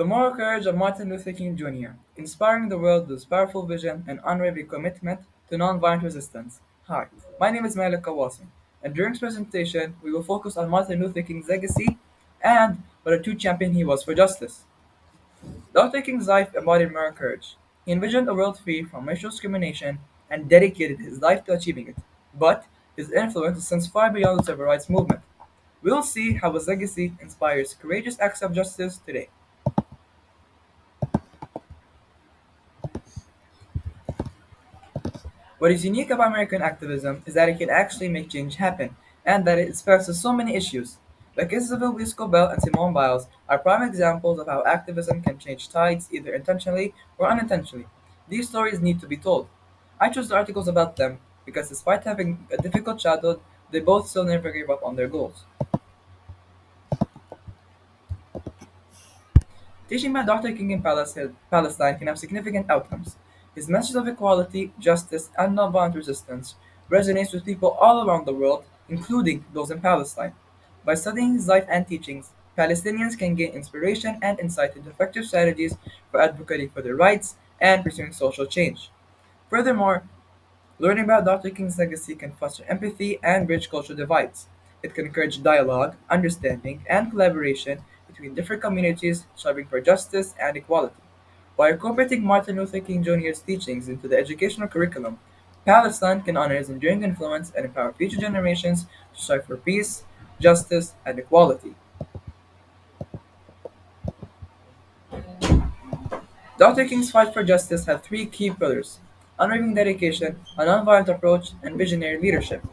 The moral courage of Martin Luther King Jr., inspiring the world with his powerful vision and unwavering commitment to nonviolent resistance. Hi, my name is Malek and during this presentation, we will focus on Martin Luther King's legacy and what a true champion he was for justice. Dr. King's life embodied moral courage. He envisioned a world free from racial discrimination and dedicated his life to achieving it. But his influence extends far beyond the civil rights movement. We'll see how his legacy inspires courageous acts of justice today. What is unique about American activism is that it can actually make change happen, and that it spans so many issues. The cases of Luis Bell and Simone Biles are prime examples of how activism can change tides either intentionally or unintentionally. These stories need to be told. I chose the articles about them because despite having a difficult childhood, they both still never gave up on their goals. Teaching by Dr. King in Palestine can have significant outcomes. His message of equality, justice, and nonviolent resistance resonates with people all around the world, including those in Palestine. By studying his life and teachings, Palestinians can gain inspiration and insight into effective strategies for advocating for their rights and pursuing social change. Furthermore, learning about Dr. King's legacy can foster empathy and bridge cultural divides. It can encourage dialogue, understanding, and collaboration between different communities striving for justice and equality. By incorporating Martin Luther King Jr.'s teachings into the educational curriculum, Palestine can honor his enduring influence and empower future generations to strive for peace, justice, and equality. Dr. King's fight for justice had three key pillars: unwavering dedication, a nonviolent approach, and visionary leadership.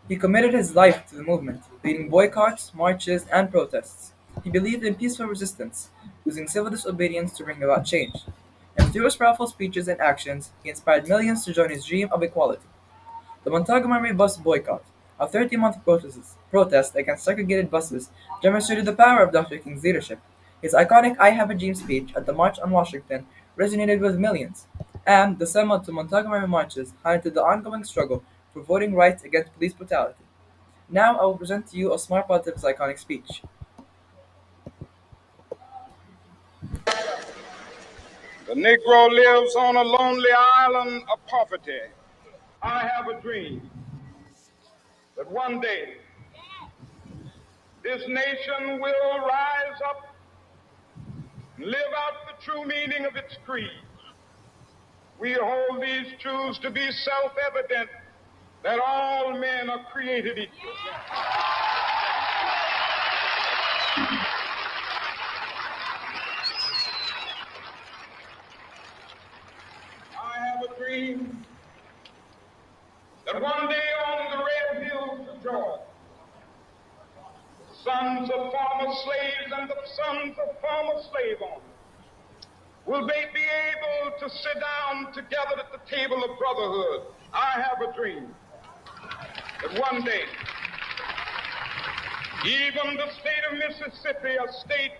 He committed his life to the movement, leading boycotts, marches, and protests. He believed in peaceful resistance, using civil disobedience to bring about change. And through his powerful speeches and actions, he inspired millions to join his dream of equality. The Montgomery bus boycott, a 30-month protest against segregated buses, demonstrated the power of Dr. King's leadership. His iconic I Have a Dream speech at the March on Washington resonated with millions, and the Selma to Montgomery marches highlighted the ongoing struggle for voting rights against police brutality. Now I will present to you a small part of his iconic speech. The Negro lives on a lonely island of poverty. I have a dream that one day this nation will rise up and live out the true meaning of its creed. We hold these truths to be self-evident that all men are created equal. I have a dream that one day on the red hills of Georgia, sons of former slaves and the sons of former slave owners will they be able to sit down together at the table of brotherhood. I have a dream that one day, even the state of Mississippi, a state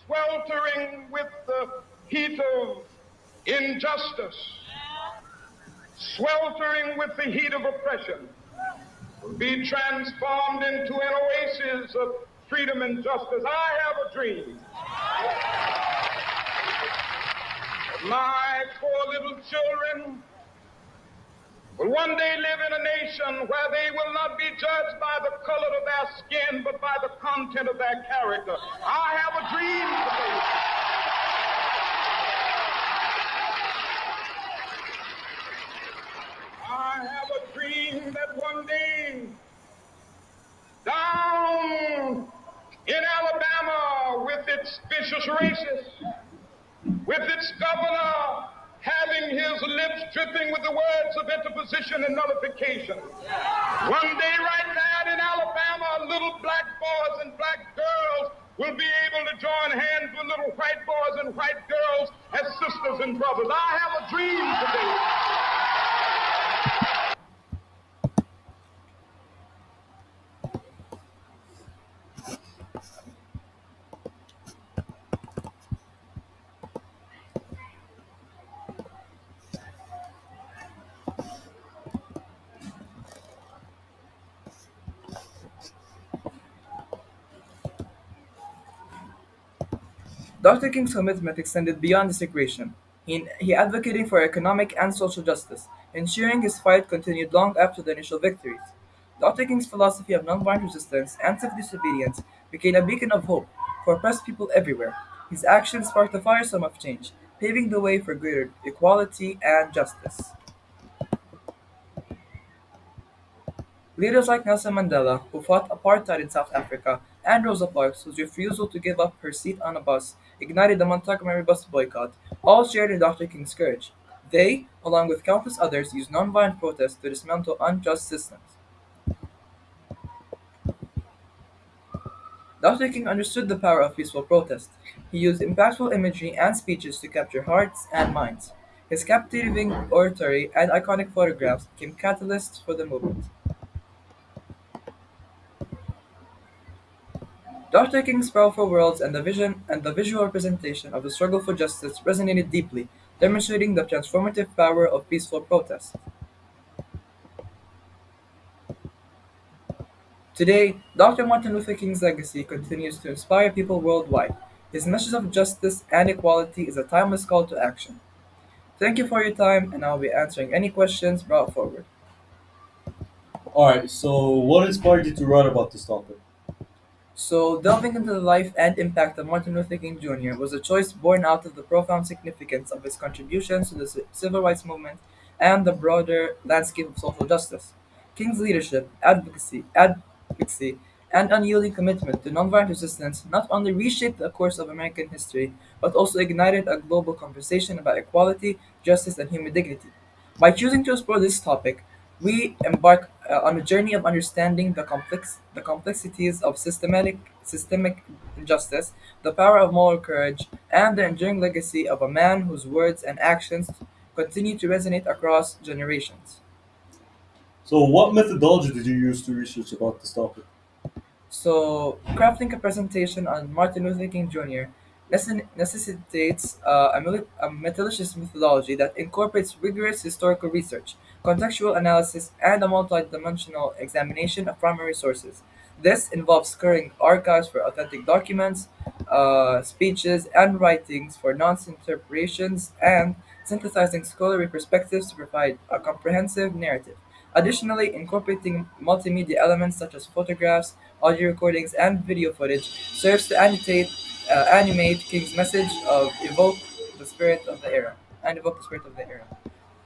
sweltering with the heat of injustice, sweltering with the heat of oppression, will be transformed into an oasis of freedom and justice. I have a dream that my poor little children will one day live in a nation where they will not be judged by the color of their skin, but by the content of their character. I have a dream today. I have a dream that one day, down in Alabama, with its vicious racists, with its governor having his lips dripping with the words of interposition and nullification. One day right there in Alabama, little black boys and black girls will be able to join hands with little white boys and white girls as sisters and brothers. I have a dream today. Dr. King's commitment extended beyond this equation. He advocated for economic and social justice, ensuring his fight continued long after the initial victories. Dr. King's philosophy of nonviolent resistance and civil disobedience became a beacon of hope for oppressed people everywhere. His actions sparked a firestorm of change, paving the way for greater equality and justice. Leaders like Nelson Mandela, who fought apartheid in South Africa, and Rosa Parks, whose refusal to give up her seat on a bus ignited the Montgomery bus boycott, all shared in Dr. King's courage. They, along with countless others, used nonviolent protests to dismantle unjust systems. Dr. King understood the power of peaceful protest. He used impactful imagery and speeches to capture hearts and minds. His captivating oratory and iconic photographs became catalysts for the movement. Dr. King's powerful words and the visual representation of the struggle for justice resonated deeply, demonstrating the transformative power of peaceful protest. Today, Dr. Martin Luther King's legacy continues to inspire people worldwide. His message of justice and equality is a timeless call to action. Thank you for your time, and I'll be answering any questions brought forward. All right. So, what inspired you to write about this topic? So, delving into the life and impact of Martin Luther King Jr. was a choice born out of the profound significance of his contributions to the civil rights movement and the broader landscape of social justice. King's leadership, advocacy, and unyielding commitment to nonviolent resistance not only reshaped the course of American history, but also ignited a global conversation about equality, justice, and human dignity. By choosing to explore this topic, we embark on a journey of understanding the complexities of systemic injustice, the power of moral courage, and the enduring legacy of a man whose words and actions continue to resonate across generations. So, what methodology did you use to research about this topic? So, crafting a presentation on Martin Luther King Jr. Necessitates a methodological methodology that incorporates rigorous historical research, contextual analysis, and a multidimensional examination of primary sources. This involves scouring archives for authentic documents, speeches, and writings for nonce interpretations, and synthesizing scholarly perspectives to provide a comprehensive narrative. Additionally, incorporating multimedia elements such as photographs, audio recordings, and video footage serves to animate King's message of the spirit of the era evoke the spirit of the era.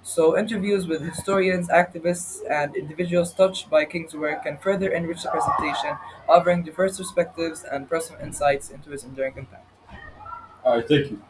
So, interviews with historians, activists, and individuals touched by King's work can further enrich the presentation, offering diverse perspectives and personal insights into his enduring impact. All right. Thank you.